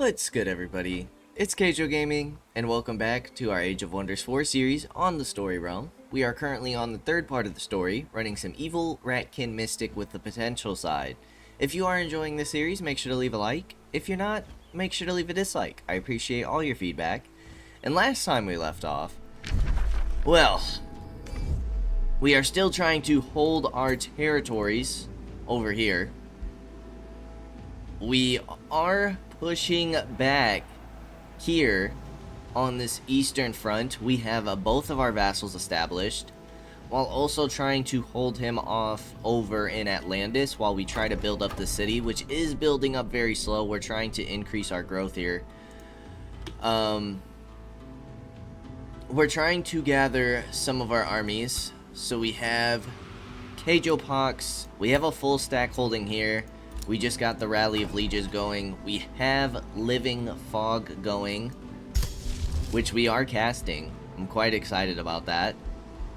What's good, everybody? It's Kaige-O Gaming, and welcome back to our Age of Wonders 4 series on the story realm. We are currently on the third part of the story, running some evil Ratkin mystic with the potential side. If you are enjoying this series, make sure to leave a like. If you're not, make sure to leave a dislike. I appreciate all your feedback. And last time we left off, well, we are still trying to hold our territories over here. We are pushing back here on this eastern front. We have both of our vassals established, while also trying to hold him off over in Atlantis while we try to build up the city, which is building up very slow. We're trying to increase our growth here. We're trying to gather some of our armies. So we have Kaige-O Pox. We have a full stack holding here. We just got the Rally of Lieges going. We have Living Fog going, which we are casting. I'm quite excited about that.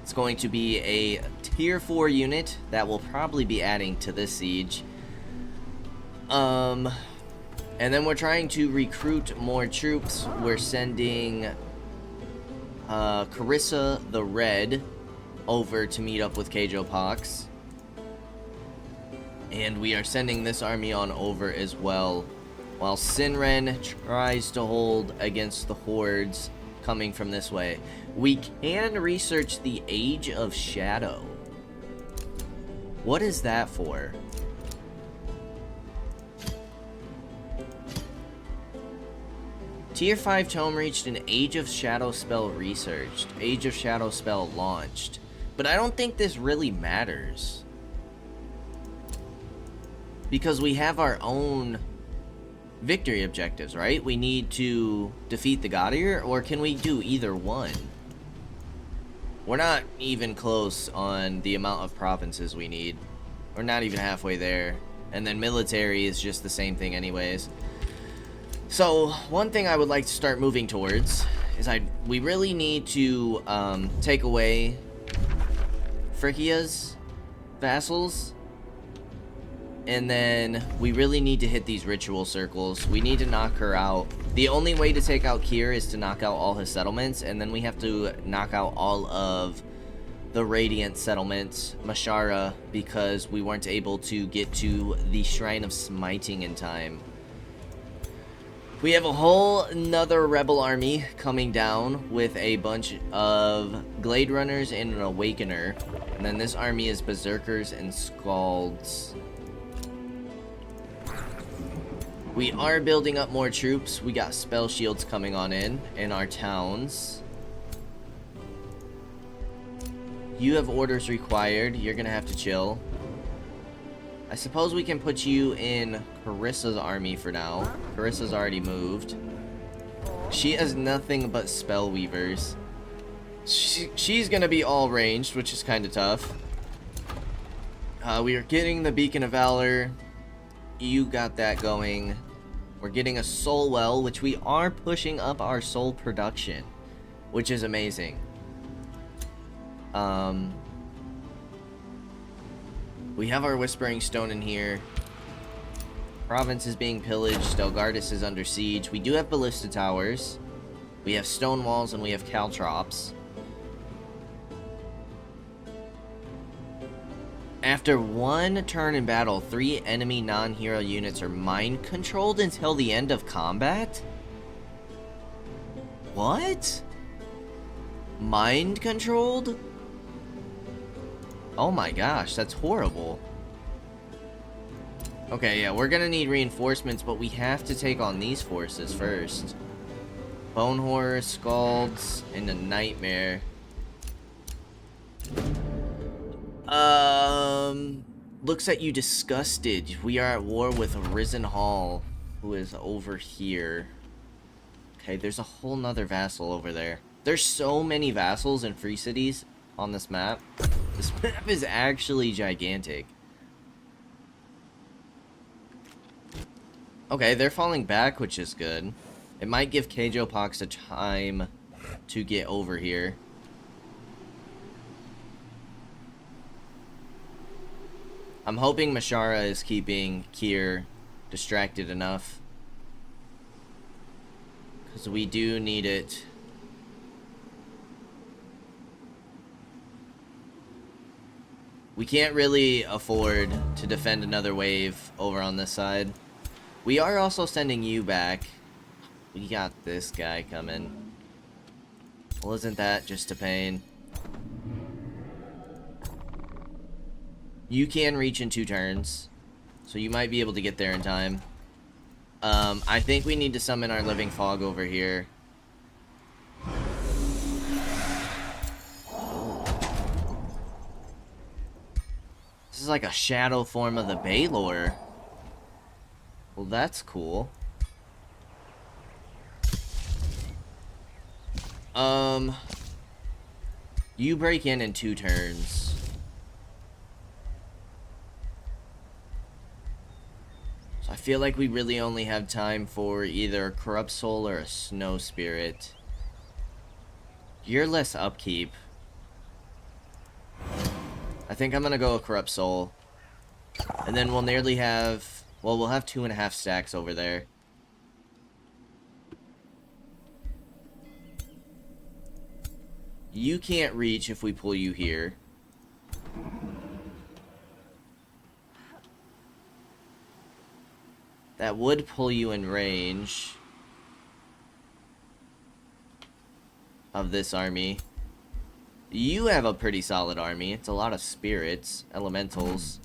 It's going to be a tier 4 unit that will probably be adding to this siege. And then we're trying to recruit more troops. We're sending Carissa the Red over to meet up with Kaige-O Pox. And we are sending this army on over as well, while Sinren tries to hold against the hordes coming from this way. We can research the Age of Shadow. What is that for? Tier 5 tome reached an Age of Shadow spell researched. Age of Shadow spell launched. But I don't think this really matters, because we have our own victory objectives, right? We need to defeat the Gaudier, or can we do either one? We're not even close on the amount of provinces we need. We're not even halfway there. And then military is just the same thing anyways. So, one thing I would like to start moving towards is we really need to take away Phrygia's vassals. And then we really need to hit these ritual circles. We need to knock her out. The only way to take out Kier is to knock out all his settlements, and then we have to knock out all of the Radiant settlements, Mashara, because we weren't able to get to the Shrine of Smiting in time. We have a whole another rebel army coming down with a bunch of Glade Runners and an Awakener. And then this army is Berserkers and Scalds. We are building up more troops. We got spell shields coming on in our towns. You have orders required. You're gonna have to chill. I suppose we can put you in Carissa's army for now. Carissa's already moved. She has nothing but spell weavers. She's gonna be all ranged, which is kind of tough. We are getting the Beacon of Valor. You got that going. We're getting a soul well, which we are pushing up our soul production, which is amazing. We have our Whispering Stone in here. Province is being pillaged. Delgardis is under siege. We do have Ballista Towers. We have Stone Walls, and we have Caltrops. After one turn in battle, 3 enemy non-hero units are mind-controlled until the end of combat? What? Mind-controlled? Oh my gosh, that's horrible. Okay, yeah, we're gonna need reinforcements, but we have to take on these forces first. Bone Horror, Scalds, and a Nightmare. Looks at you disgusted. We are at war with Risen Hall, who is over here. Okay, there's a whole nother vassal over there. There's so many vassals and free cities on this map. This map is actually gigantic. Okay, they're falling back, which is good. It might give Kaige-O Pox a time to get over here. I'm hoping Mashara is keeping Kier distracted enough. Because we do need it. We can't really afford to defend another wave over on this side. We are also sending you back. We got this guy coming. Well, isn't that just a pain? You can reach in 2 turns, so you might be able to get there in time. I think we need to summon our living fog over here. This is like a shadow form of the Baylor. Well, that's cool. You break in 2 turns. So I feel like we really only have time for either a Corrupt Soul or a Snow Spirit. You're less upkeep. I think I'm gonna go a Corrupt Soul. And then we'll nearly have... Well, we'll have 2.5 stacks over there. You can't reach if we pull you here. That would pull you in range of this army. You have a pretty solid army. It's a lot of spirits, elementals.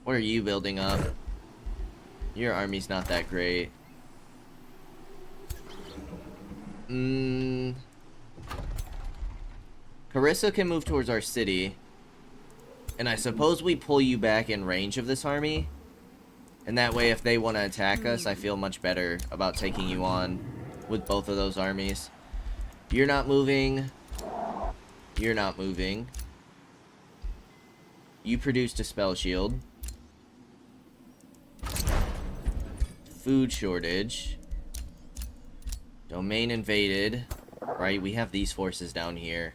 What are you building up? Your army's not that great. Carissa can move towards our city. And I suppose we pull you back in range of this army. And that way, if they want to attack us, I feel much better about taking you on with both of those armies. You're not moving. You're not moving. You produced a spell shield. Food shortage. Domain invaded. Right, we have these forces down here.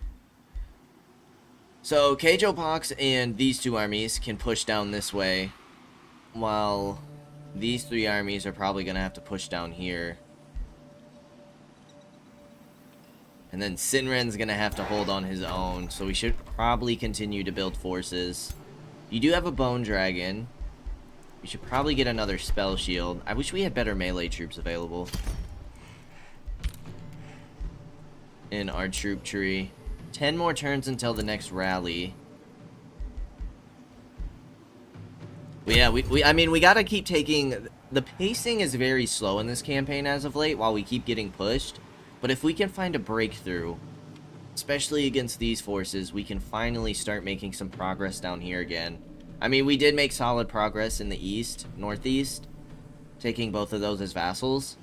So, Kaige-O Pox and these 2 armies can push down this way. While these 3 armies are probably going to have to push down here. And then Sinren's going to have to hold on his own. So we should probably continue to build forces. You do have a Bone Dragon. We should probably get another Spell Shield. I wish we had better melee troops available in our troop tree. 10 more turns until the next rally. Yeah, I mean, we gotta keep taking... The pacing is very slow in this campaign as of late while we keep getting pushed. But if we can find a breakthrough, especially against these forces, we can finally start making some progress down here again. I mean, we did make solid progress in the east, northeast, taking both of those as vassals.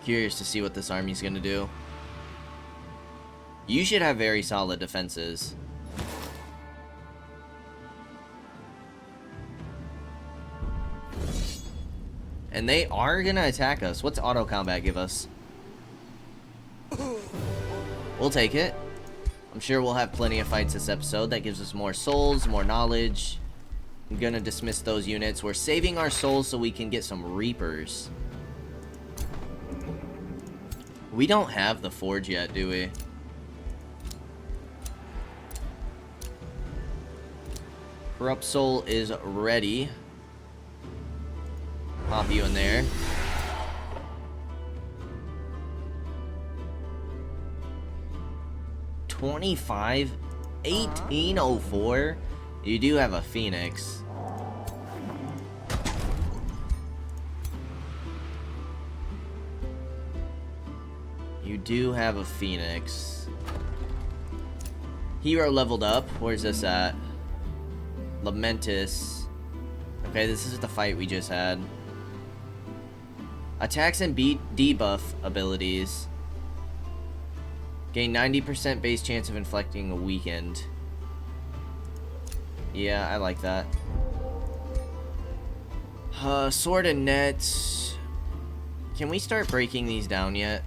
Curious to see what this army's gonna do. You should have very solid defenses. And they are gonna attack us. What's auto combat give us? We'll take it. I'm sure we'll have plenty of fights this episode. That gives us more souls, more knowledge. I'm gonna dismiss those units. We're saving our souls so we can get some Reapers. We don't have the Forge yet, do we? Corrupt Soul is ready. Pop you in there. $25, 1804. You do have a Phoenix. You do have a Phoenix. Hero leveled up. Where's this at? Lamentus. Okay, this is the fight we just had. Attacks and debuff abilities. Gain 90% base chance of inflicting a weakened. Yeah, I like that. Sword and net. Can we start breaking these down yet?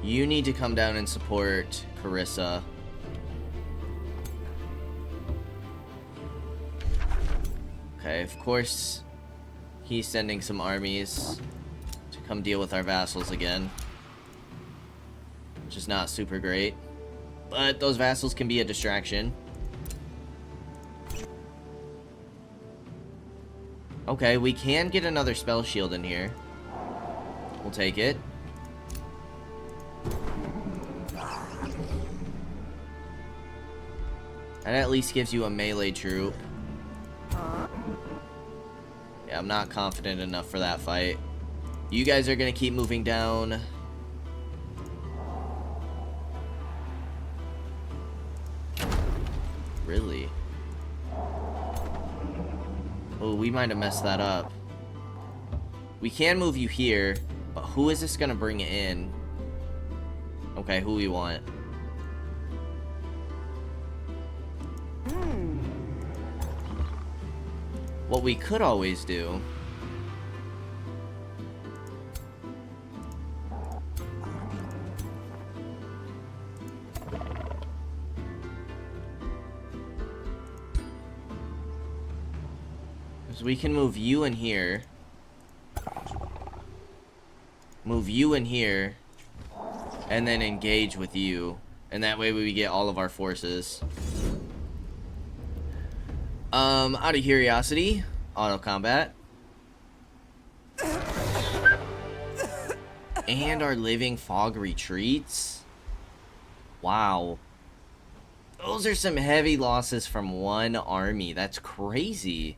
You need to come down and support Carissa. Okay, of course, he's sending some armies to come deal with our vassals again, which is not super great. But those vassals can be a distraction. Okay, we can get another spell shield in here. We'll take it. That at least gives you a melee troop. Yeah, I'm not confident enough for that fight. You guys are gonna keep moving down. Really? Oh, we might have messed that up. We can move you here, but who is this gonna bring in? Okay, who we want? What we could always do is we can move you in here, move you in here, and then engage with you, and that way we get all of our forces. Out of curiosity, auto combat. And our living fog retreats. Wow. Those are some heavy losses from one army. That's crazy.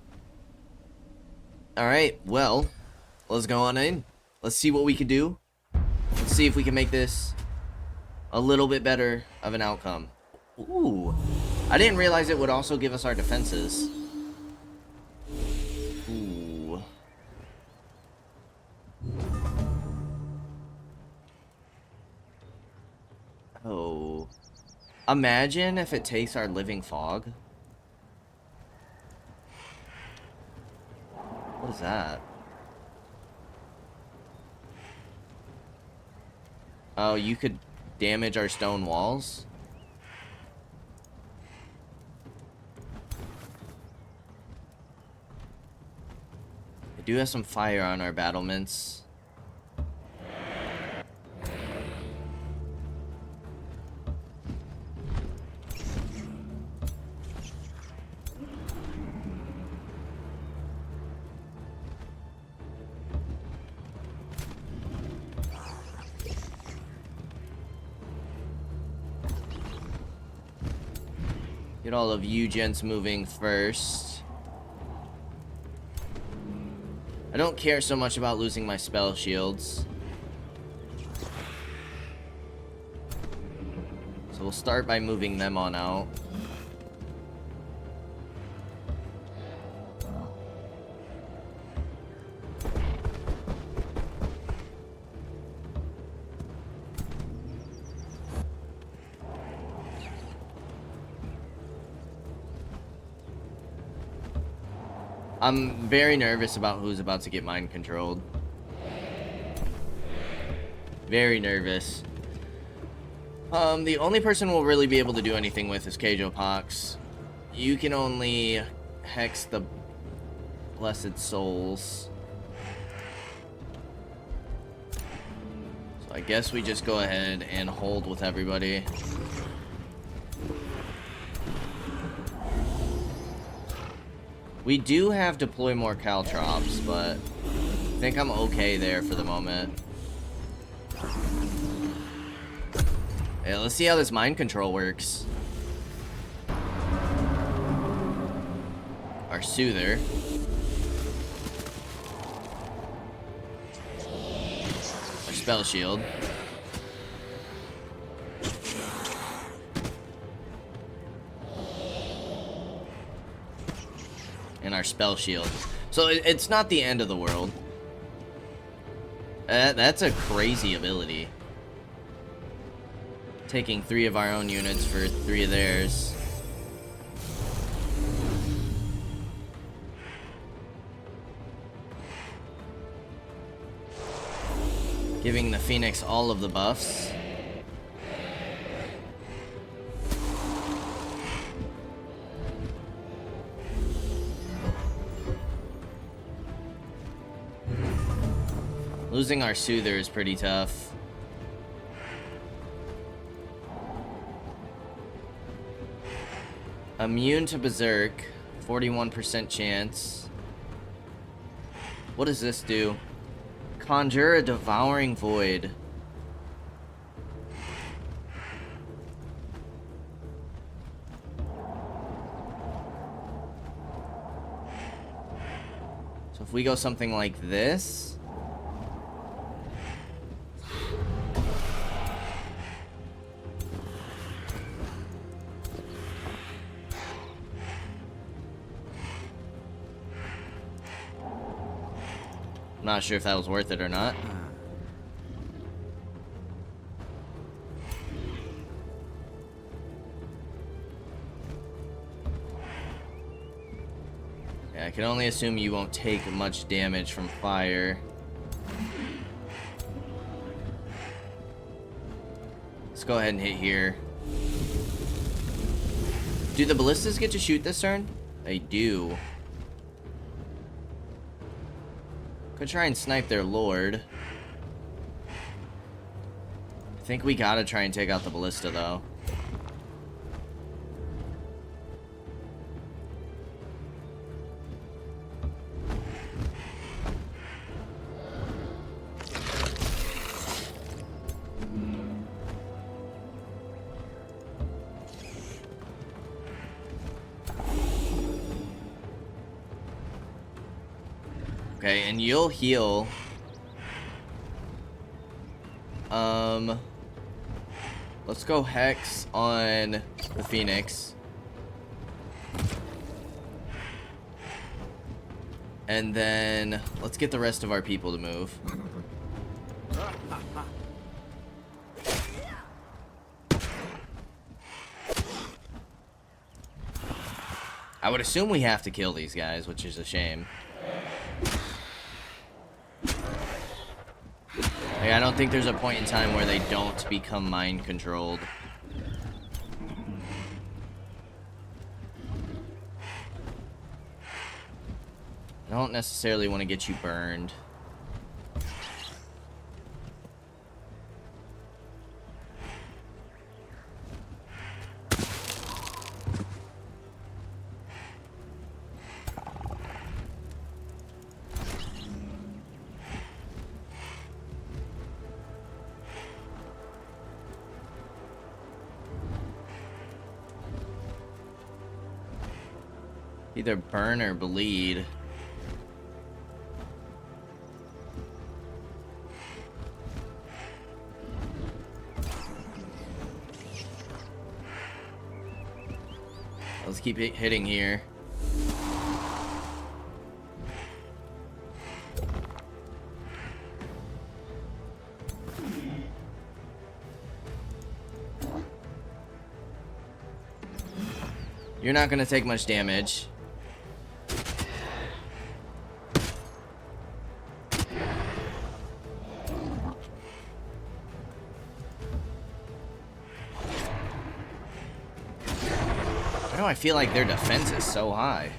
Alright, well, let's go on in. Let's see what we can do. Let's see if we can make this a little bit better of an outcome. Ooh. I didn't realize it would also give us our defenses. Ooh. Oh. Imagine if it takes our living fog. What is that? Oh, you could damage our stone walls? We do have some fire on our battlements. Get all of you gents moving first. I don't care so much about losing my spell shields. So we'll start by moving them on out. I'm very nervous about who's about to get mind controlled. Very nervous. The only person we'll really be able to do anything with is Kaige-O Pox. You can only hex the blessed souls. So I guess we just go ahead and hold with everybody. We do have deploy more caltrops, but I think I'm okay there for the moment. Yeah, let's see how this mind control works. Our soother. Our spell shield. And our spell shield. So it's not the end of the world. That's a crazy ability. Taking 3 of our own units for 3 of theirs. Giving the Phoenix all of the buffs. Losing our Soother is pretty tough. Immune to Berserk. 41% chance. What does this do? Conjure a Devouring Void. So if we go something like this... I'm not sure if that was worth it or not. Yeah, I can only assume you won't take much damage from fire. Let's go ahead and hit here. Do the ballistas get to shoot this turn? They do. Could try and snipe their lord. I think we gotta try and take out the ballista, though. Okay, and you'll heal. Let's go Hex on the Phoenix. And then let's get the rest of our people to move. I would assume we have to kill these guys, which is a shame. Like, I don't think there's a point in time where they don't become mind controlled. I don't necessarily want to get you burned. Either burn or bleed. Let's keep hitting here. You're not gonna take much damage. Why do I feel like their defense is so high?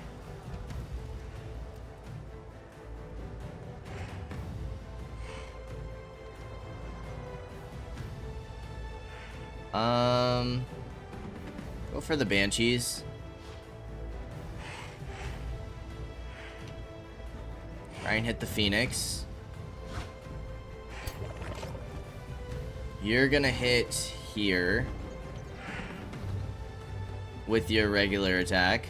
Go for the Banshees. Try and hit the Phoenix. You're gonna hit here with your regular attack.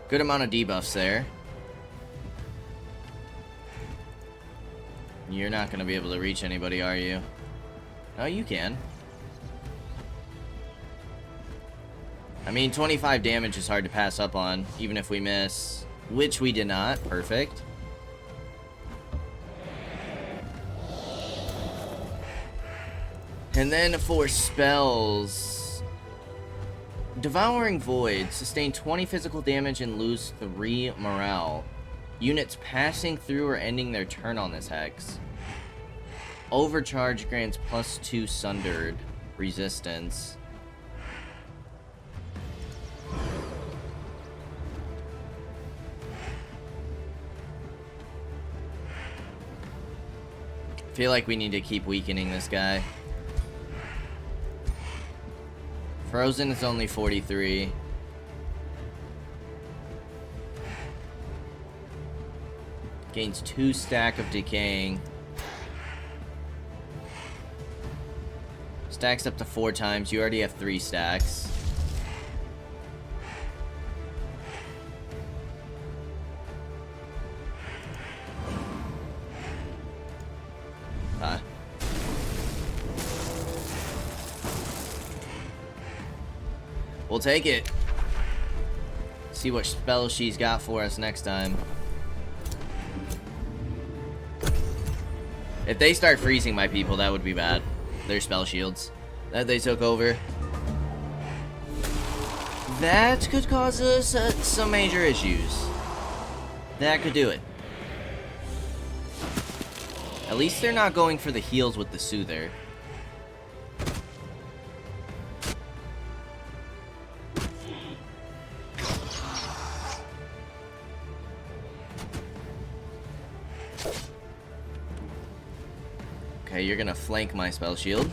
Good amount of debuffs there. You're not going to be able to reach anybody, are you? Oh, you can. I mean, 25 damage is hard to pass up on, even if we miss. Which we did not. Perfect. And then for spells... Devouring Void. Sustain 20 physical damage and lose 3 morale. Units passing through or ending their turn on this hex. Overcharge grants +2 Sundered resistance. I feel like we need to keep weakening this guy. Frozen is only 43. Gains 2 stack of decaying. Stacks up to 4 times. You already have 3 stacks. We'll take it. See what spell she's got for us next time. If they start freezing my people, that would be bad. Their spell shields that they took over. That could cause us some major issues. That could do it. At least they're not going for the heals with the Soother. Okay, you're gonna flank my spell shield.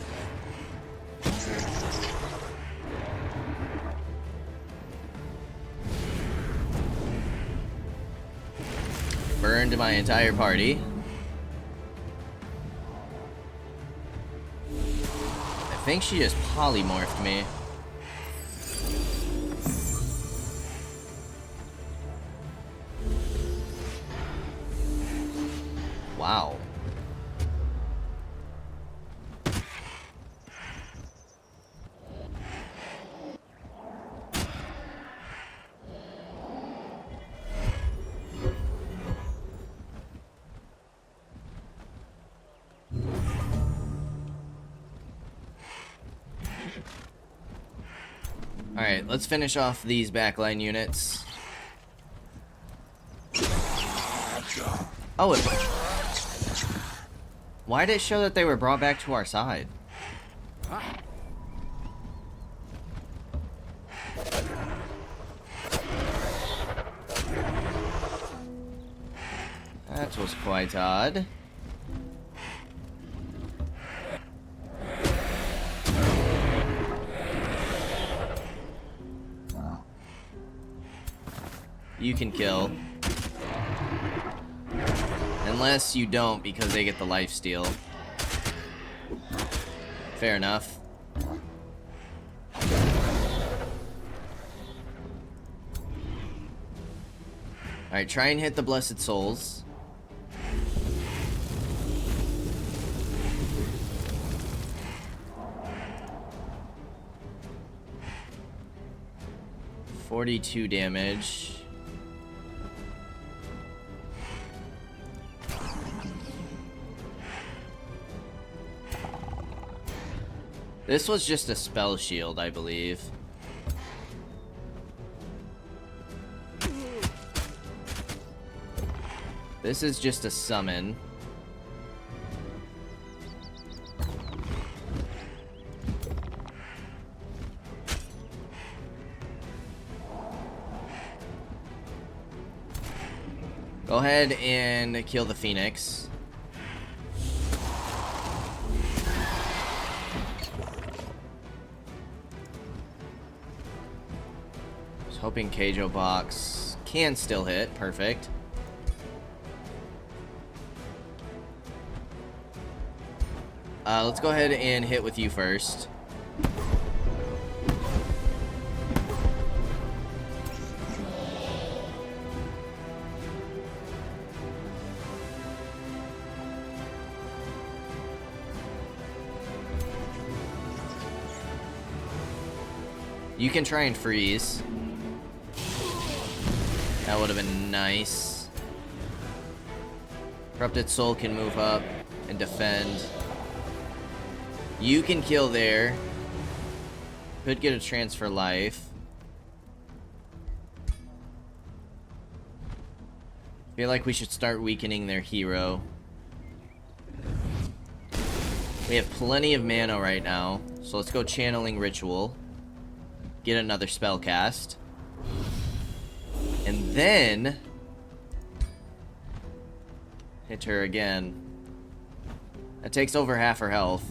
Burned my entire party. I think she just polymorphed me. Wow. Alright, let's finish off these backline units. Oh, why did it show that they were brought back to our side? That was quite odd. You can kill. Unless you don't, because they get the lifesteal. Fair enough. Alright, try and hit the Blessed Souls. $42 damage. This was just a spell shield, I believe. This is just a summon. Go ahead and kill the Phoenix. Hoping Kaige-O box can still hit. Perfect. Let's go ahead and hit with you first. You can try and freeze. That would have been nice. Corrupted Soul can move up and defend. You can kill there. Could get a transfer life. Feel like we should start weakening their hero. We have plenty of mana right now, so let's go Channeling Ritual. Get another spell cast. And then hit her again. That takes over half her health.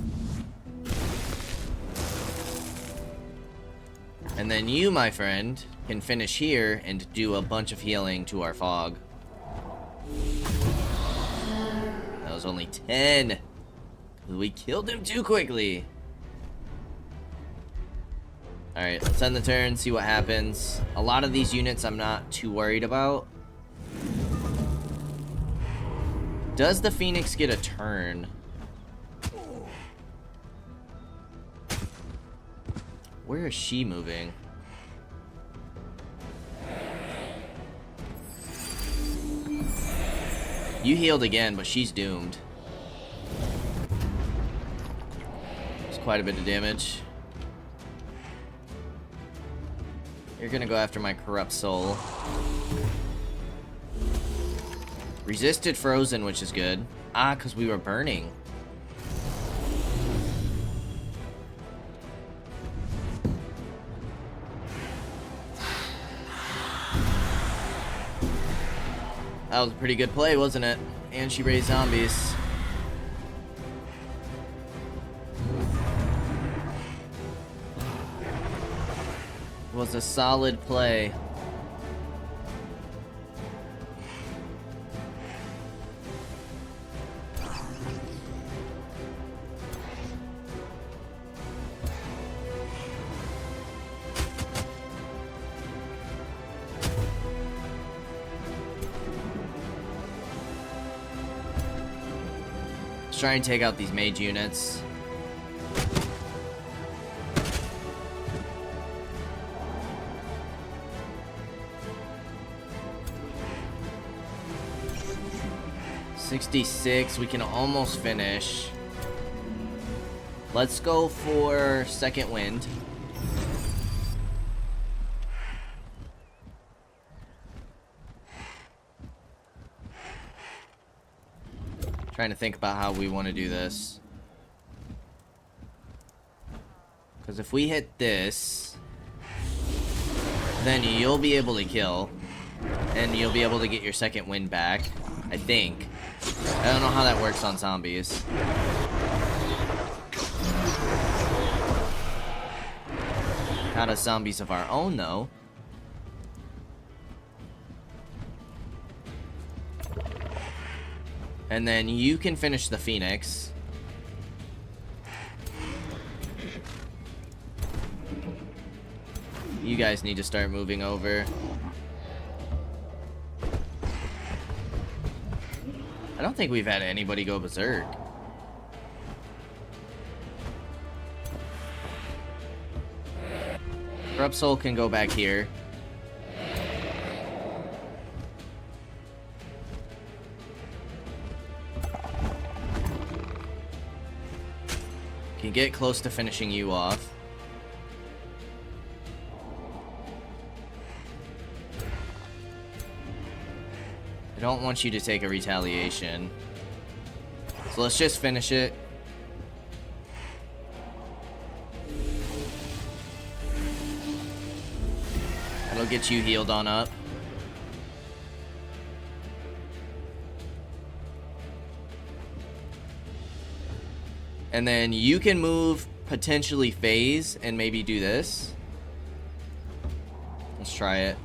And then you, my friend, can finish here and do a bunch of healing to our fog. That was only 10. We killed him too quickly. Alright, let's end the turn, see what happens. A lot of these units I'm not too worried about. Does the Phoenix get a turn? Where is she moving? You healed again, but she's doomed. It's quite a bit of damage. You're gonna go after my corrupt soul. Resisted frozen, which is good. Ah, because we were burning. That was a pretty good play, wasn't it? And she raised zombies. It was a solid play. Let's try and take out these mage units. $66, we can almost finish. Let's go for second wind. Trying to think about how we want to do this. Because if we hit this, then you'll be able to kill. And you'll be able to get your second wind back, I think. I don't know how that works on zombies. Not as zombies of our own, though. And then you can finish the Phoenix. You guys need to start moving over. I don't think we've had anybody go berserk. Corrupt Soul can go back here. Can get close to finishing you off. I don't want you to take a retaliation. So let's just finish it. That'll get you healed on up. And then you can move, potentially phase, and maybe do this. Let's try it.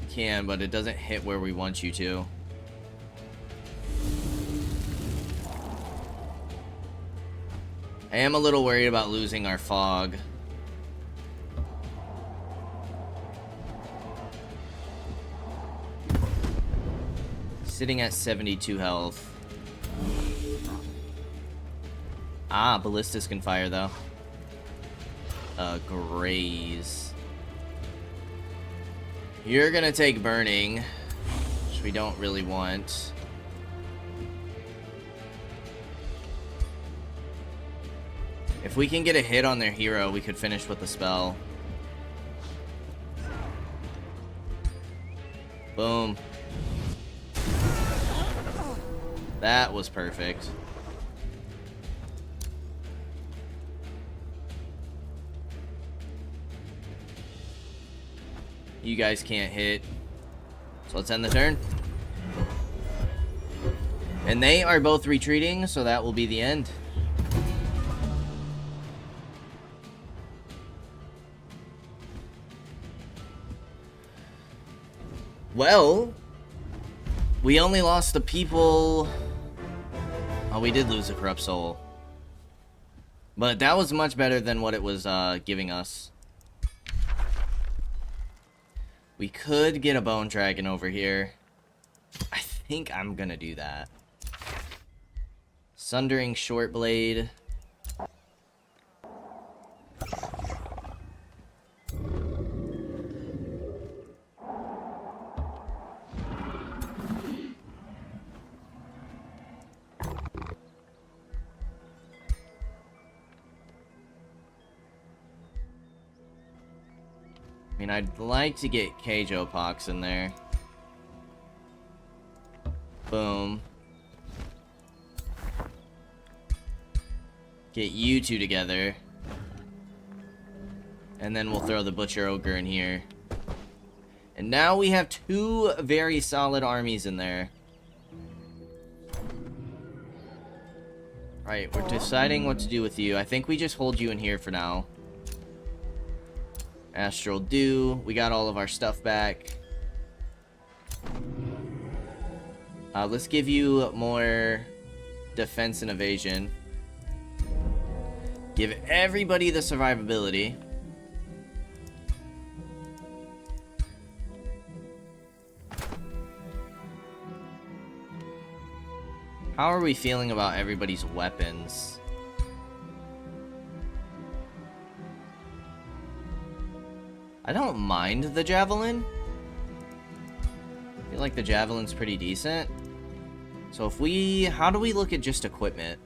You can, but it doesn't hit where we want you to. I am a little worried about losing our fog. Sitting at 72 health. Ah, ballistas can fire though. Graze. You're gonna take burning, which we don't really want. If we can get a hit on their hero, we could finish with the spell. Boom. That was perfect. You guys can't hit. So let's end the turn. And they are both retreating, so that will be the end. Well, we only lost the people... Oh, we did lose a corrupt soul. But that was much better than what it was giving us. We could get a bone dragon over here. I think I'm gonna do that. Sundering short blade. I mean, I'd like to get Kaige-O pox in there. Boom. Get you two together. And then we'll throw the Butcher Ogre in here. And now we have two very solid armies in there. Right, we're deciding what to do with you. I think we just hold you in here for now. Astral Dew. We got all of our stuff back. Let's give you more defense and evasion. Give everybody the survivability. How are we feeling about everybody's weapons? I don't mind the javelin. I feel like the javelin's pretty decent. So if we... How do we look at just equipment?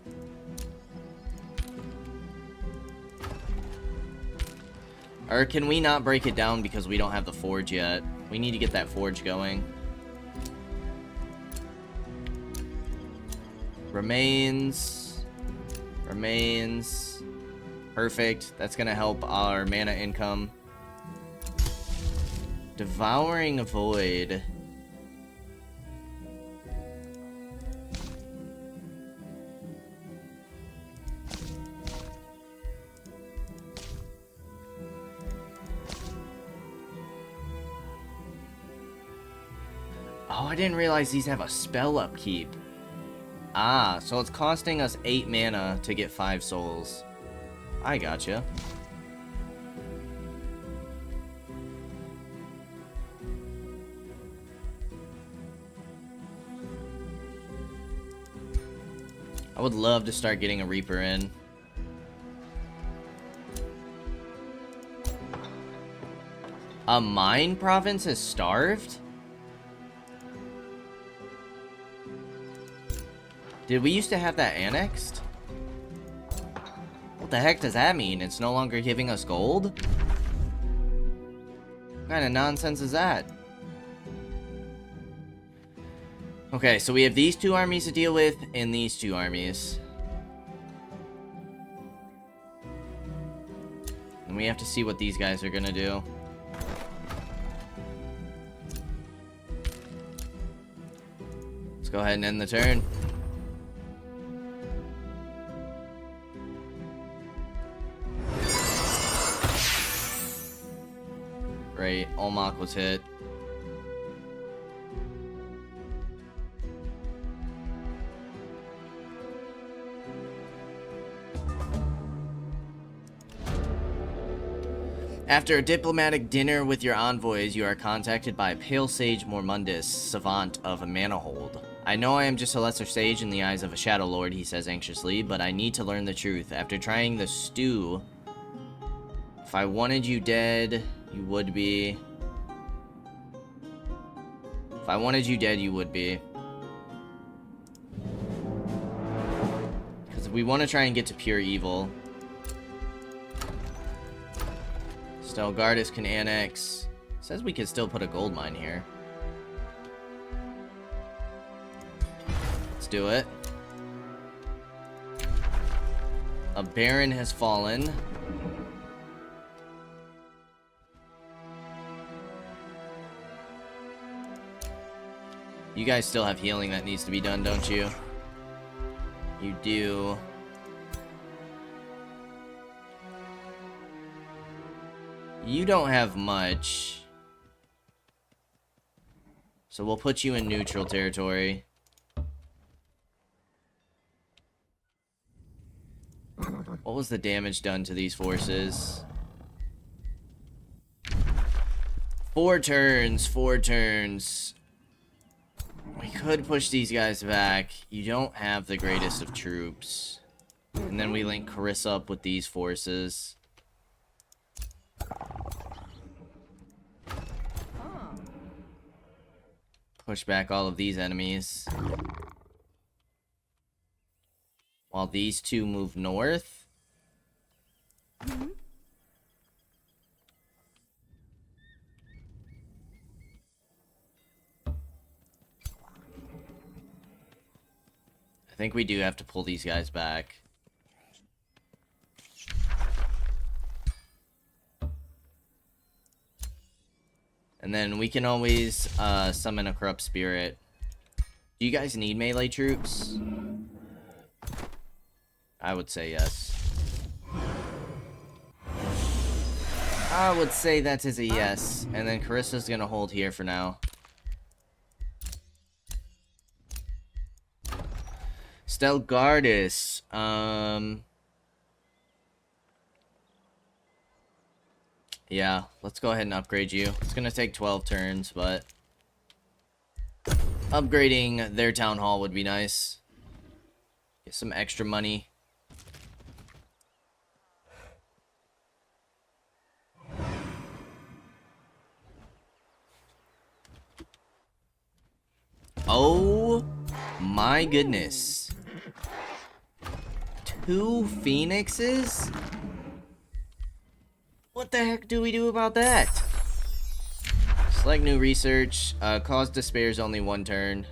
Or can we not break it down because we don't have the forge yet? We need to get that forge going. Remains. Remains. Perfect. That's gonna help our mana income. Devouring Void. Oh, I didn't realize these have a spell upkeep. Ah, so it's costing us 8 mana to get 5 souls. I gotcha. I would love to start getting a Reaper in. A mine province is starved? Did we used to have that annexed? What the heck does that mean? It's no longer giving us gold? What kind of nonsense is that? Okay, so we have these two armies to deal with, and these two armies. And we have to see what these guys are gonna do. Let's go ahead and end the turn. Great, Olmec was hit. After a diplomatic dinner with your envoys, you are contacted by Pale Sage Mormundus, savant of Manahold. I know I am just a lesser sage in the eyes of a Shadow Lord, he says anxiously, but I need to learn the truth. After trying the stew, if I wanted you dead, you would be. If I wanted you dead, you would be. Because we want to try and get to pure evil. Stelgardus can annex. Says we could still put a gold mine here. Let's do it. A Baron has fallen. You guys still have healing that needs to be done, don't you? You do. You don't have much. So we'll put you in neutral territory. What was the damage done to these forces? 4 turns, 4 turns. We could push these guys back. You don't have the greatest of troops. And then we link Carissa up with these forces. Push back all of these enemies. While these two move north. I think we do have to pull these guys back. And then we can always summon a corrupt spirit. Do you guys need melee troops? I would say yes. I would say that is a yes. And then Carissa's gonna hold here for now. Stelgardus. Yeah, let's go ahead and upgrade you. It's gonna take 12 turns, but upgrading their town hall would be nice. Get some extra money. Oh my goodness. 2 phoenixes? What the heck do we do about that? Select new research. Cause despair is only 1 turn.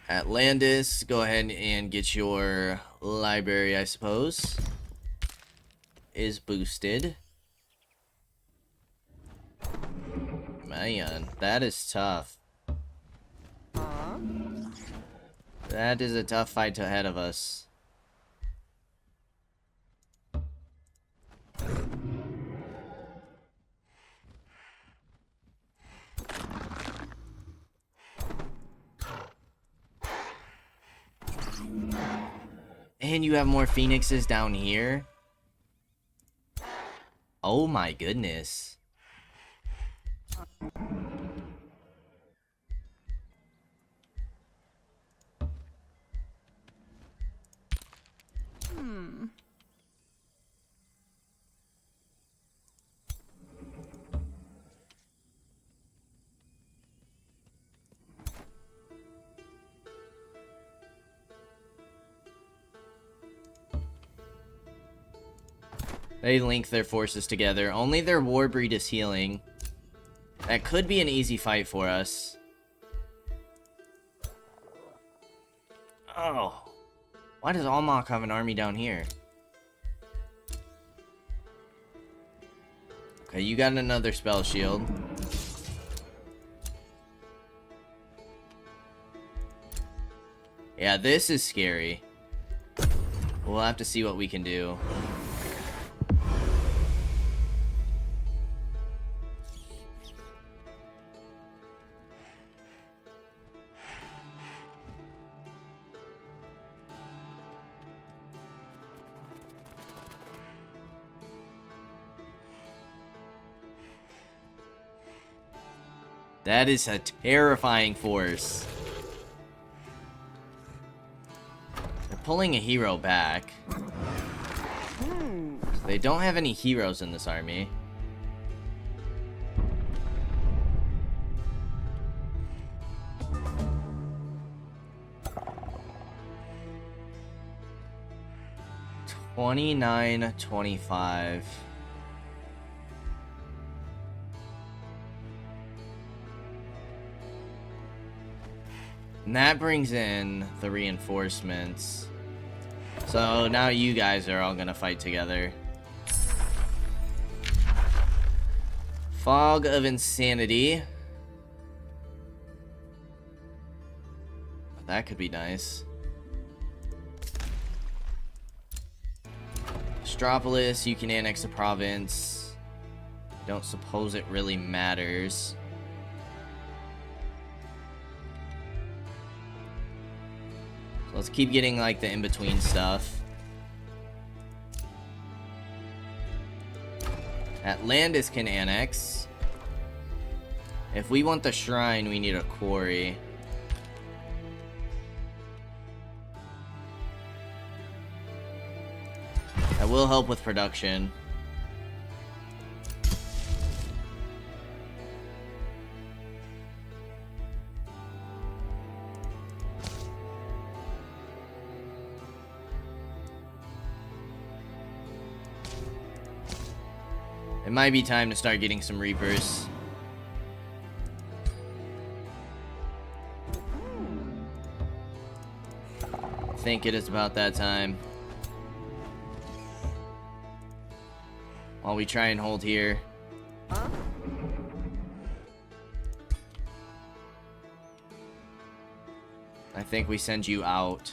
Atlantis, go ahead and get your library, I suppose. Is boosted. Man, that is tough. That is a tough fight ahead of us. And you have more phoenixes down here? Oh my goodness. They link their forces together. Only their Warbreed is healing. That could be an easy fight for us. Oh. Why does Almach have an army down here? Okay, you got another spell shield. Yeah, this is scary. We'll have to see what we can do. That is a terrifying force. They're pulling a hero back. They don't have any heroes in this army. $29.25. And that brings in the reinforcements. So now you guys are all gonna fight together. Fog of Insanity. That could be nice. Astropolis, you can annex a province. Don't suppose it really matters. So let's keep getting like the in-between stuff. Atlantis can annex. If we want the shrine, we need a quarry. That will help with production. It might be time to start getting some Reapers. I think it is about that time. While we try and hold here. I think we send you out.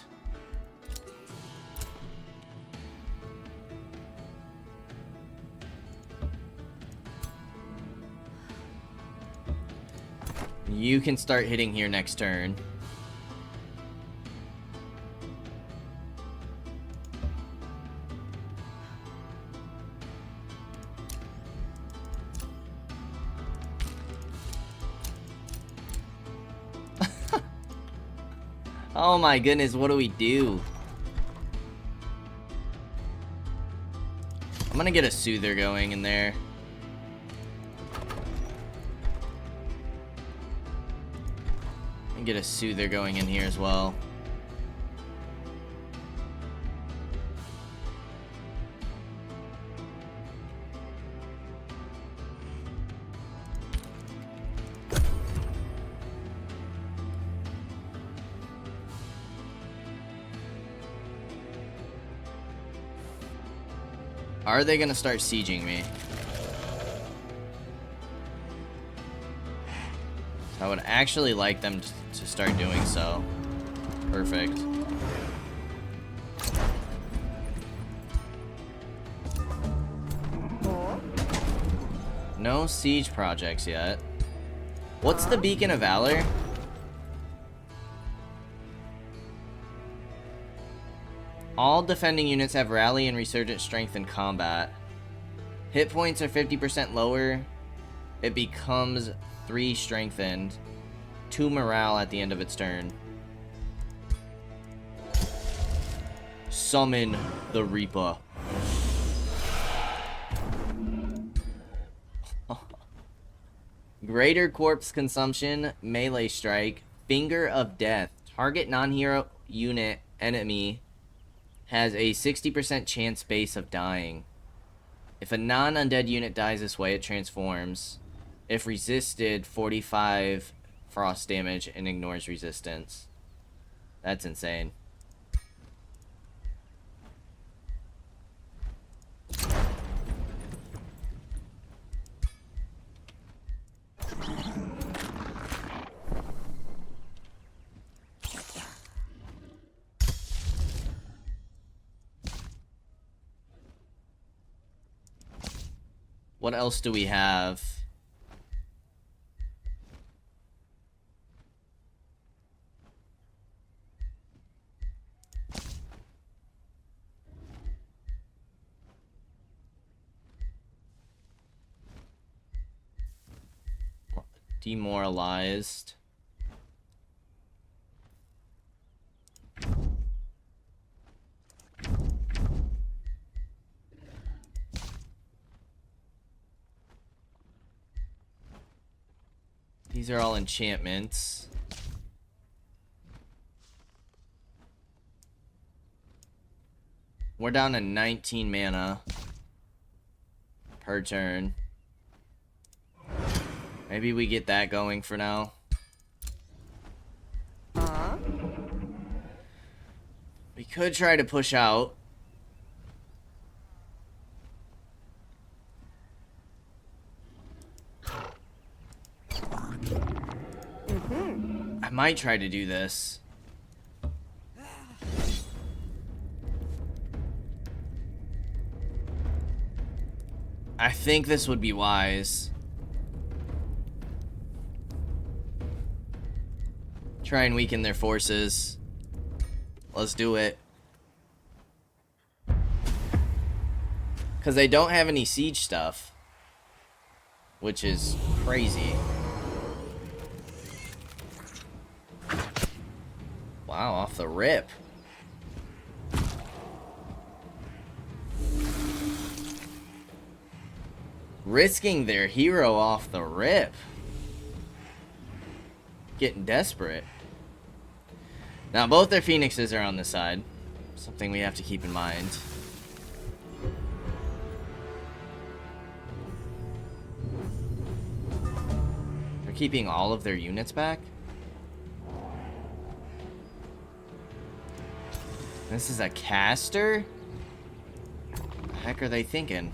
You can start hitting here next turn. Oh my goodness, what do we do? I'm gonna get a Soother going in there. And get a Soother going in here as well. Are they gonna start sieging me? I would actually like them to start doing so. Perfect. No siege projects yet. What's the Beacon of Valor? All defending units have rally and resurgent strength in combat. Hit points are 50% lower. It becomes 3 strengthened. 2 morale at the end of its turn. Summon the Reaper. Greater corpse consumption, melee strike, finger of death. Target non-hero unit enemy has a 60% chance base of dying. If a non-undead unit dies this way, it transforms. If resisted, 45 frost damage and ignores resistance. That's insane. What else do we have? Demoralized. These are all enchantments. We're down to 19 mana per turn. Maybe we get that going for now. We could try to push out. might try to do this. I think this would be wise. Try and weaken their forces. Let's do it. Because they don't have any siege stuff. Which is crazy. Wow, off the rip. Risking their hero off the rip. Getting desperate. Now, both their phoenixes are on this side. Something we have to keep in mind. They're keeping all of their units back? This is a caster? What the heck are they thinking?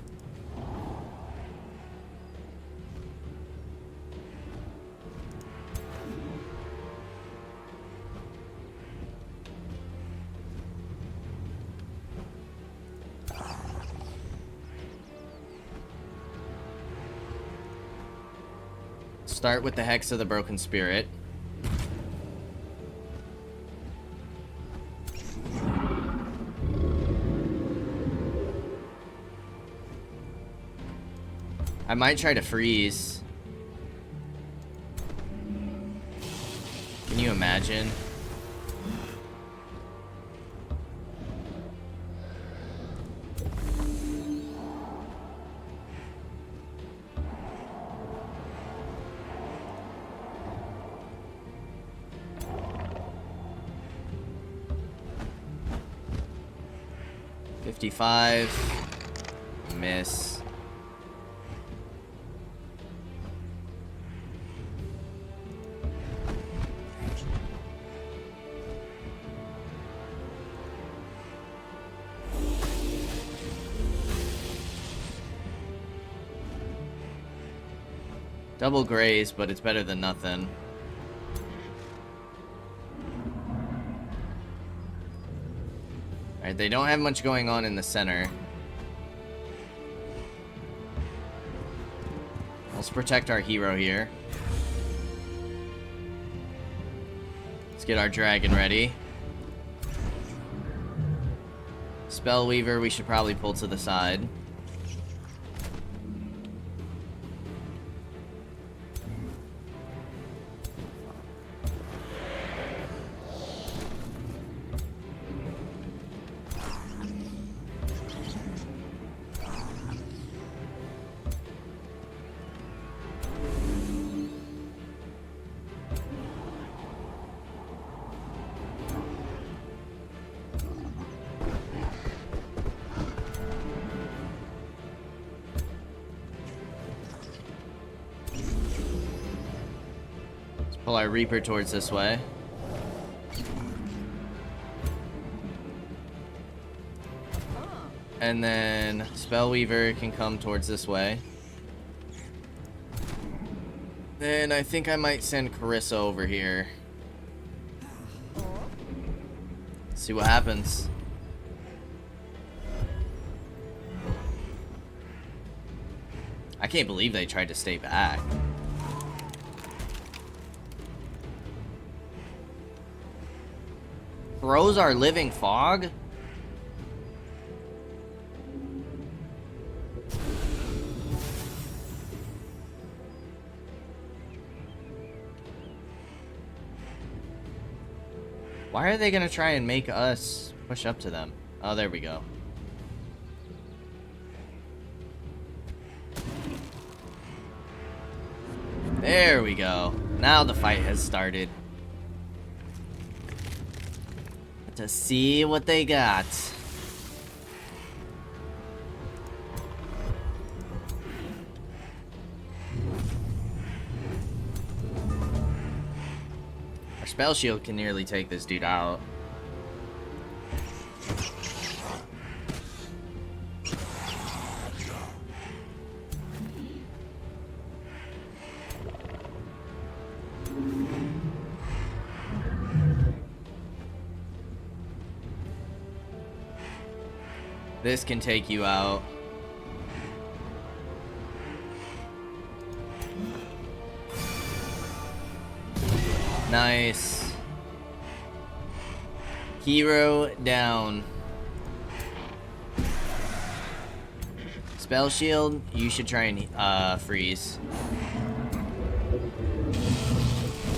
Start with the Hex of the Broken Spirit. I might try to freeze. Can you imagine? Miss. Double graze, but it's better than nothing. Alright, they don't have much going on in the center. Let's protect our hero here. Let's get our dragon ready. Spellweaver, we should probably pull to the side. Pull our Reaper towards this way. And then Spellweaver can come towards this way. Then I think I might send Carissa over here. See what happens. I can't believe they tried to stay back. Throws our living fog? Why are they gonna try and make us push up to them? Oh, there we go. There we go. Now the fight has started. To see what they got. Our spell shield can nearly take this dude out. This can take you out. Nice. Hero down. Spell shield, you should try and freeze.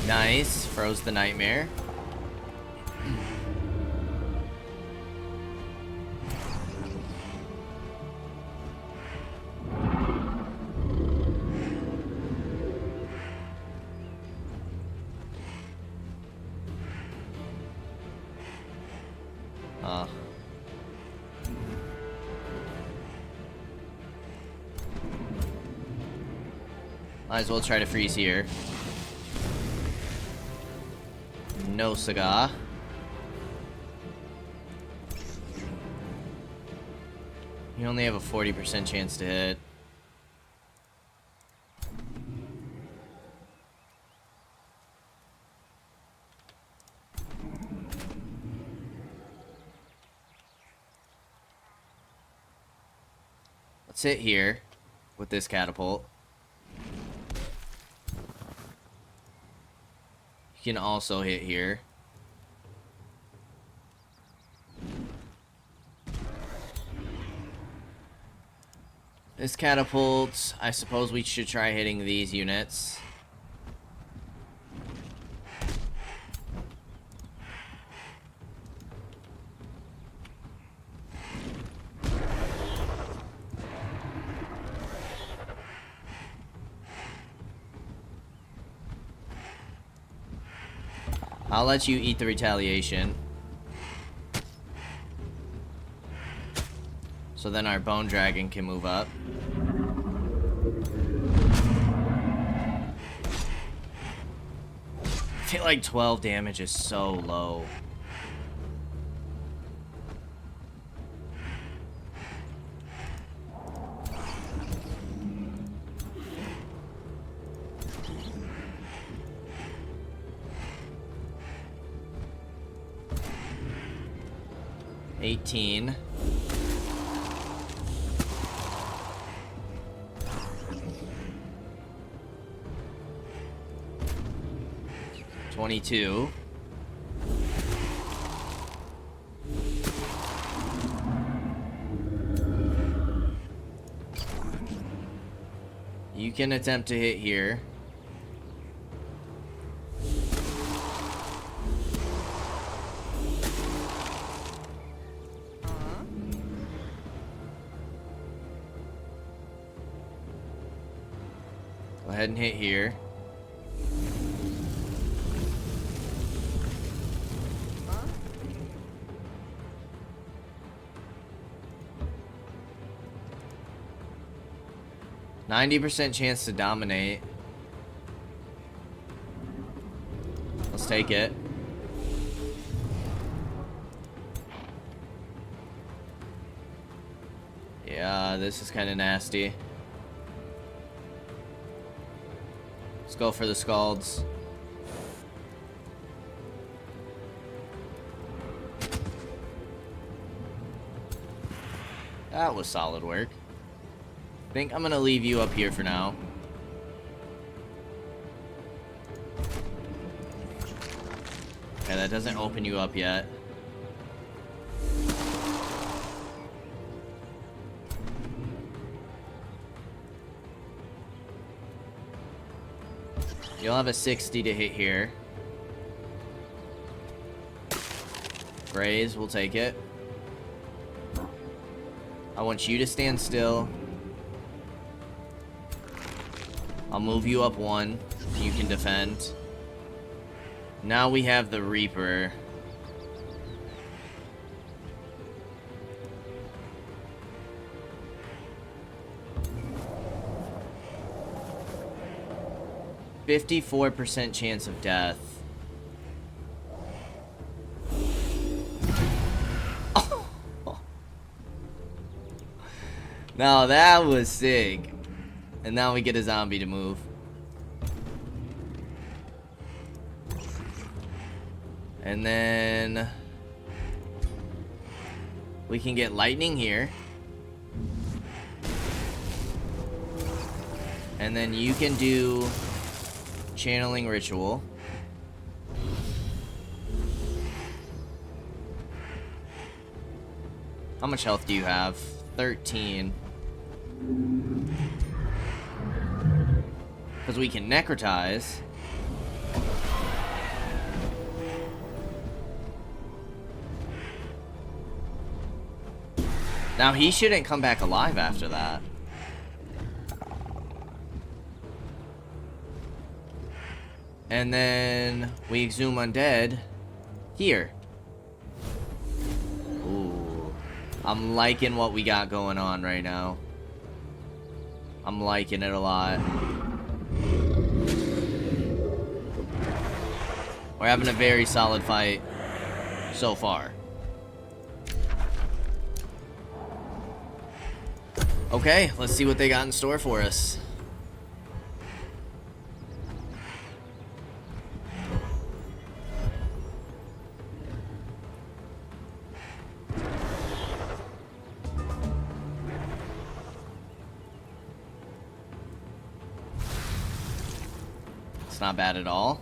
Nice. Froze the nightmare. Might as well try to freeze here. No cigar. You only have a 40% chance to hit. Let's hit here with this catapult. You can also hit here. This catapult, I suppose we should try hitting these units. I'll let you eat the retaliation. So then our bone dragon can move up. I feel like 12 damage is so low. $18. $22. You can attempt to hit here. Go ahead and hit here. %90 chance to dominate. Let's take it. Yeah, this is kind of nasty. Let's go for the Scalds. That was solid work. I think I'm gonna leave you up here for now. Okay, that doesn't open you up yet. You'll have a 60 to hit here. Graze, we'll take it. I want you to stand still. I'll move you up 1. You can defend. Now we have the Reaper. %54 chance of death. Now that was sick. And now we get a zombie to move. And then We can get lightning here. And then you can do channeling ritual. How much health do you have? 13. Because we can necrotize. Now he shouldn't come back alive after that. And then we exhume undead here. Ooh. I'm liking what we got going on right now. I'm liking it a lot. We're having a very solid fight so far. Okay, let's see what they got in store for us. It's not bad at all.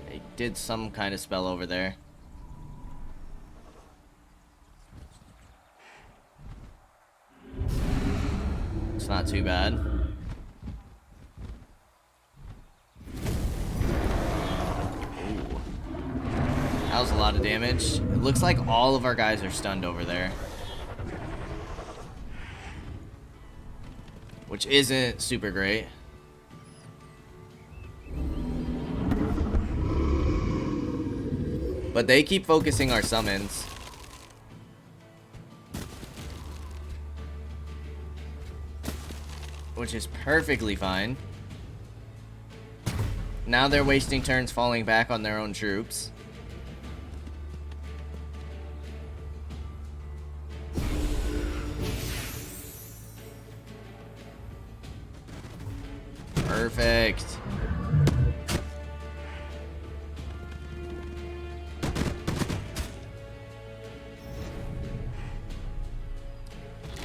They did some kind of spell over there. It's not too bad. Ooh. That was a lot of damage. It looks like all of our guys are stunned over there. Which isn't super great. But they keep focusing our summons. Which is perfectly fine. Now they're wasting turns falling back on their own troops. Perfect.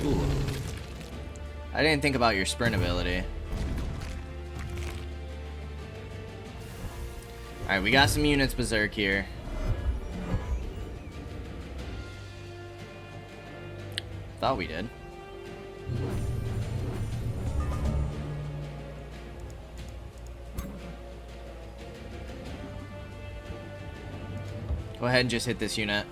Ooh. I didn't think about your sprint ability. Alright, we got some units berserk here. Thought we did. Go ahead and just hit this unit.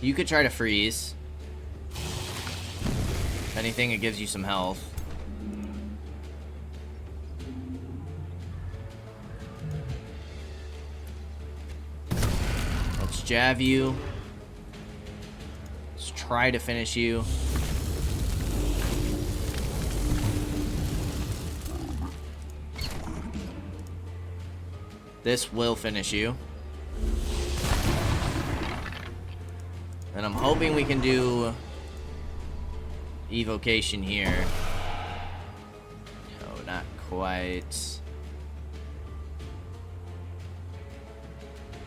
You could try to freeze. If anything, it gives you some health. Let's jab you. Let's try to finish you. This will finish you. And I'm hoping we can do evocation here. No, not quite.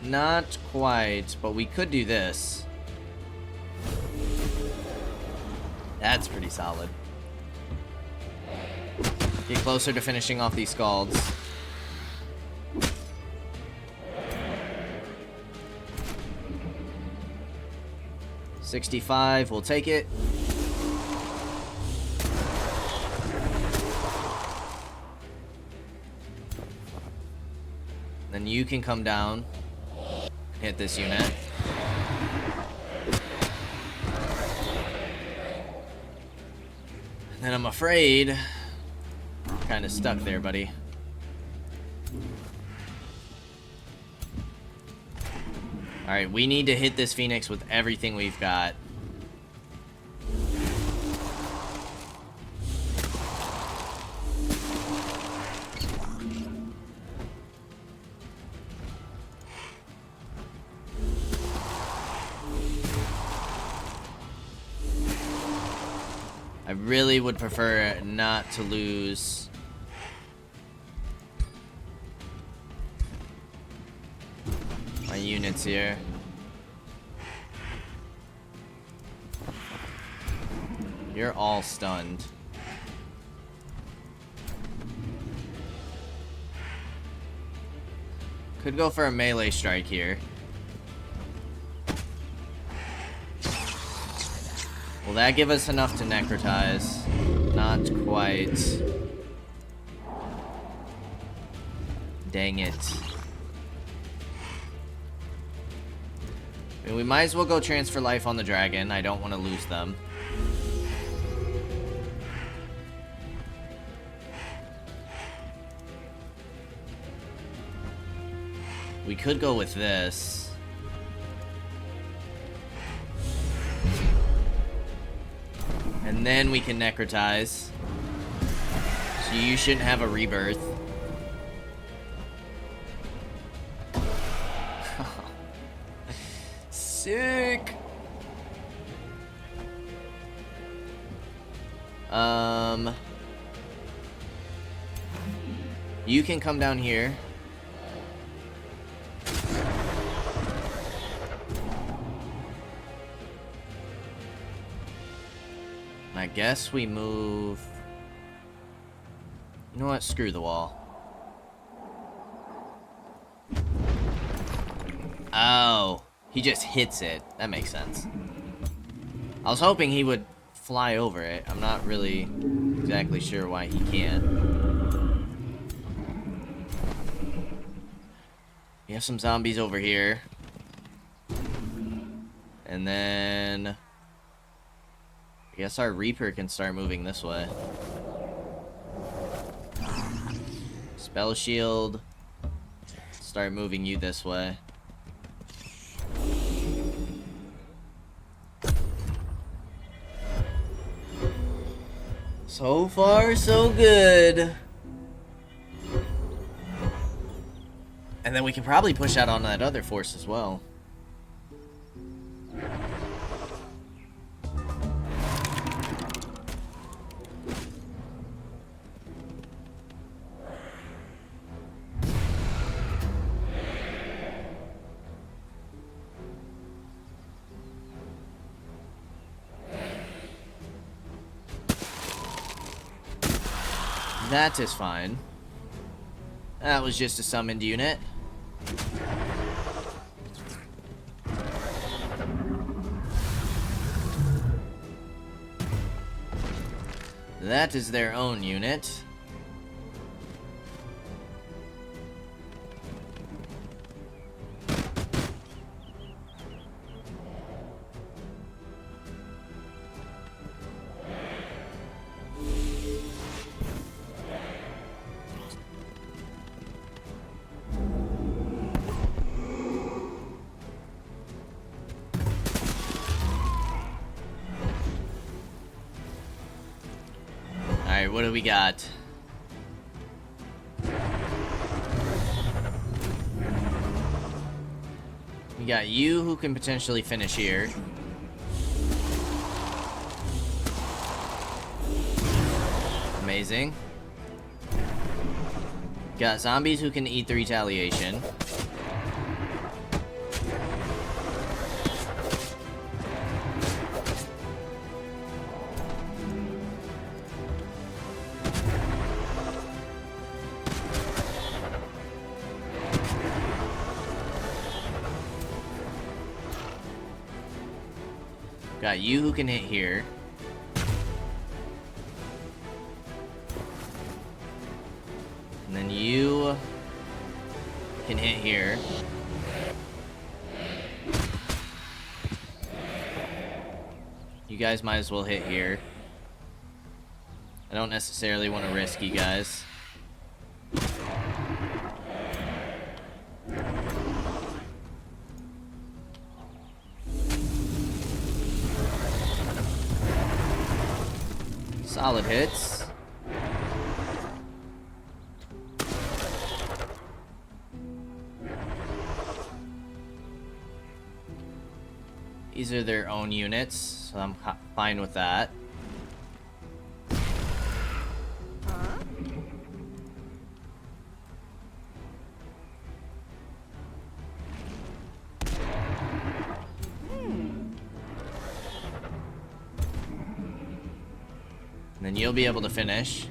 Not quite, but we could do this. That's pretty solid. Get closer to finishing off these scalds. $65, we'll take it. Then you can come down, hit this unit. And then I'm afraid you're kind of stuck there, buddy. Alright, we need to hit this Phoenix with everything we've got. I really would prefer not to lose units here. You're all stunned. Could go for a melee strike here. Will that give us enough to necrotize? Not quite. Dang it. I mean, we might as well go transfer life on the dragon. I don't want to lose them. We could go with this. And then we can necrotize. So you shouldn't have a rebirth. Sick. You can come down here. I guess we move... You know what? Screw the wall. Oh, he just hits it. That makes sense. I was hoping he would fly over it. I'm not really exactly sure why he can't. We have some zombies over here. And then... I guess our Reaper can start moving this way. Spell shield. Start moving you this way. So far, so good. And then we can probably push out on that other force as well. That is fine. That was just a summoned unit. That is their own unit. Alright, what do we got? We got you who can potentially finish here. Amazing. Got zombies who can eat the retaliation. Got you who can hit here. And then you can hit here. You guys might as well hit here. I don't necessarily want to risk you guys. Solid hits. These are their own units, so I'm fine with that. And then you'll be able to finish.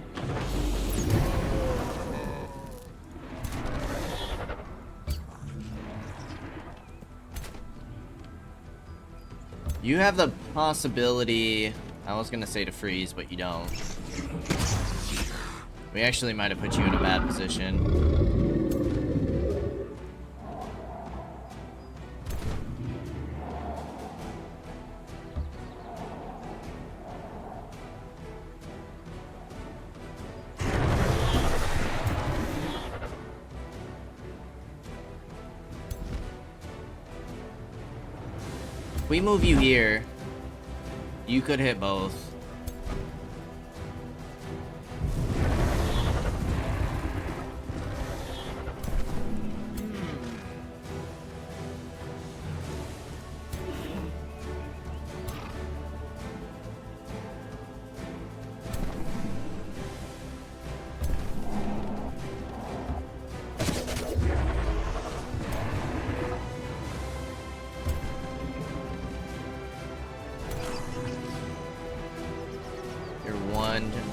You have the possibility... I was gonna say to freeze, but you don't. We actually might have put you in a bad position. If we move you here, you could hit both.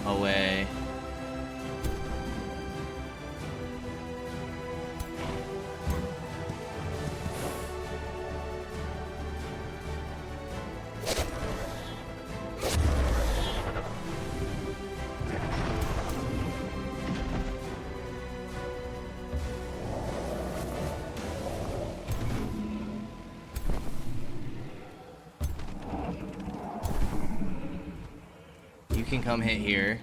Away. You can come hit here.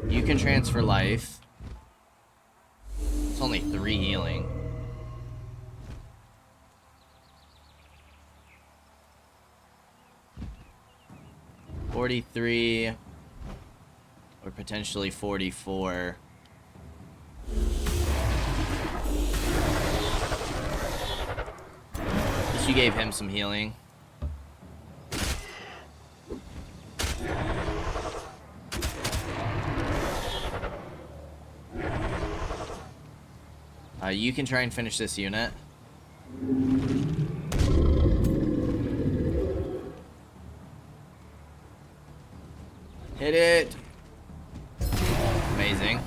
You can transfer life. It's only 3 healing. $43 or potentially $44. She gave him some healing. You can try and finish this unit. Hit it! Amazing.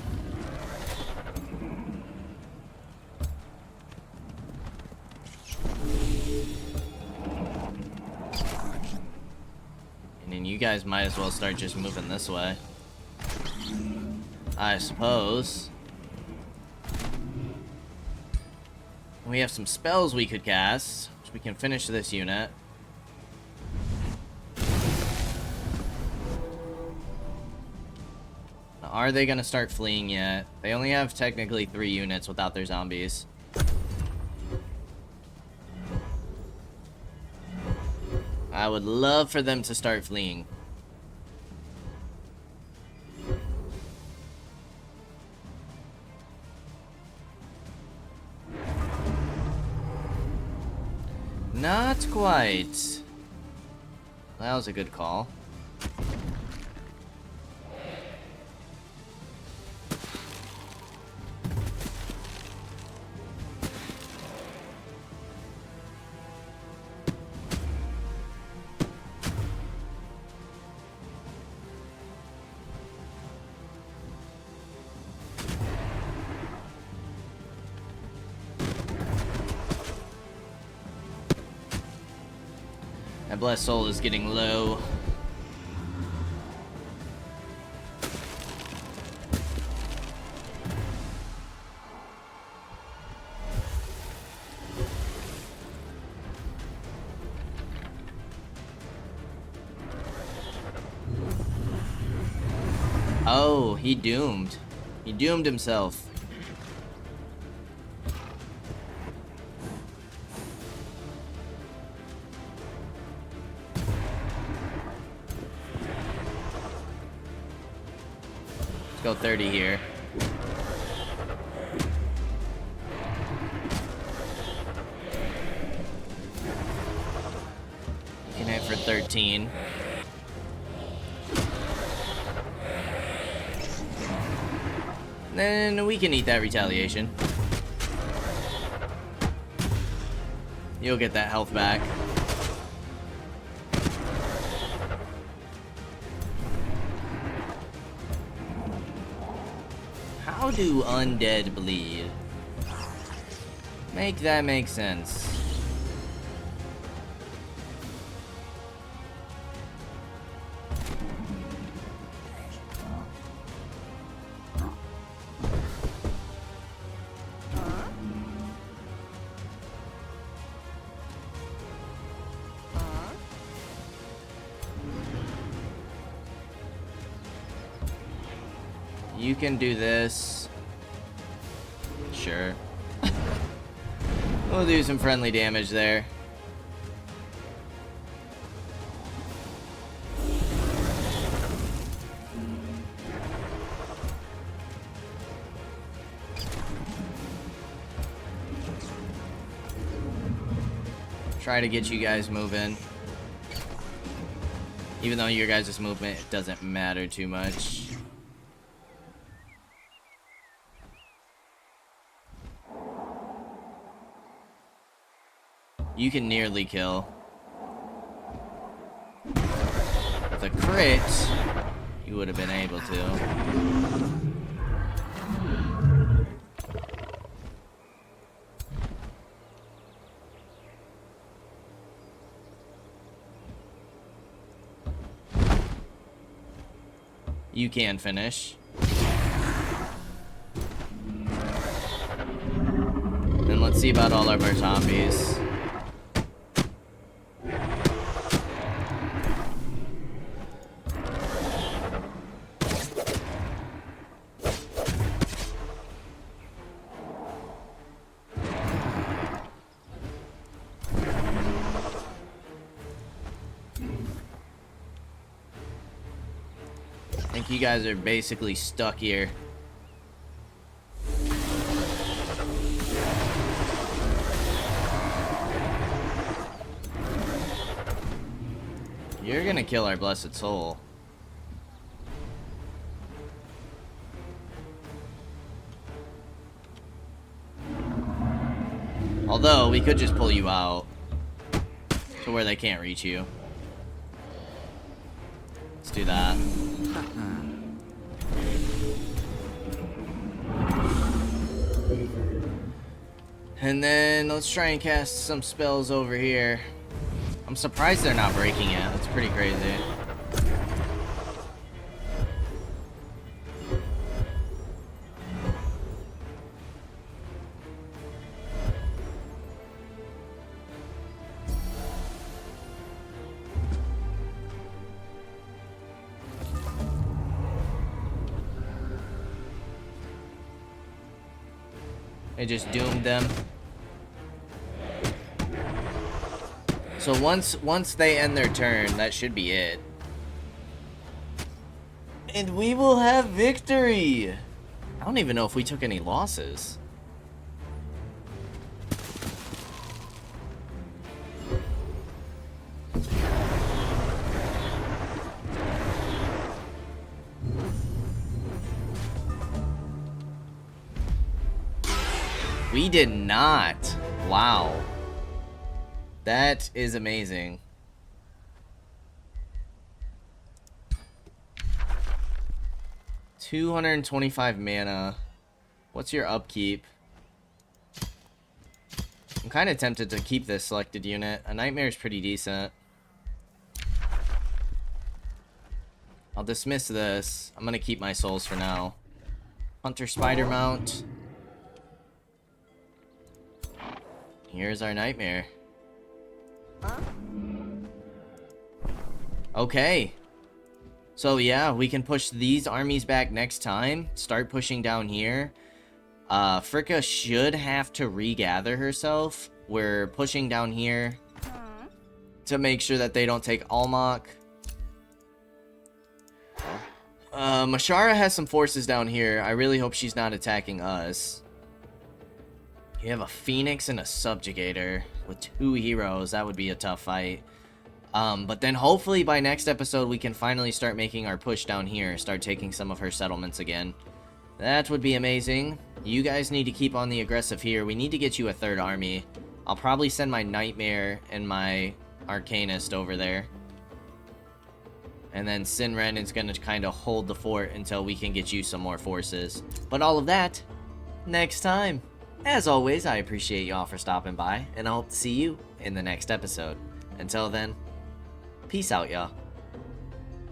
And then you guys might as well start just moving this way, I suppose. We have some spells we could cast, so we can finish this unit. Now, are they gonna start fleeing yet? They only have technically 3 units without their zombies. I would love for them to start fleeing. Not quite. That was a good call. My blessed soul is getting low. Oh, he doomed. He doomed himself. Go 30 here. You can hit for 13. Then we can eat that retaliation. You'll get that health back. How do undead bleed? Make that make sense. You can do this. Sure. We'll do some friendly damage there. Try to get you guys moving. Even though your guys' movement doesn't matter too much. You can nearly kill. With a crit, you would have been able to. You can finish. Then let's see about all of our zombies. I think you guys are basically stuck here. You're gonna kill our blessed soul. Although, we could just pull you out to where they can't reach you. Let's do that. And then let's try and cast some spells over here. I'm surprised they're not breaking it. That's pretty crazy. It just doomed them. So once they end their turn, that should be it. And we will have victory! I don't even know if we took any losses. We did not. Wow. That is amazing. $225 mana. What's your upkeep? I'm kind of tempted to keep this selected unit. A nightmare is pretty decent. I'll dismiss this. I'm gonna keep my souls for now. Hunter Spider Mount. Here's our nightmare. Okay. So yeah, we can push these armies back next time. Start pushing down here. Fricka should have to regather herself. We're pushing down here to make sure that they don't take Almach. Mashara has some forces down here. I really hope she's not attacking us. You have a Phoenix and a Subjugator with 2 heroes. That would be a tough fight. But then hopefully by next episode we can finally start making our push down here. Start taking some of her settlements again. That would be amazing. You guys need to keep on the aggressive here. We need to get you a third army. I'll probably send my Nightmare and my Arcanist over there. And then Sinren is going to kind of hold the fort until we can get you some more forces. But all of that, next time. As always, I appreciate y'all for stopping by, and I hope to see you in the next episode. Until then, peace out, y'all.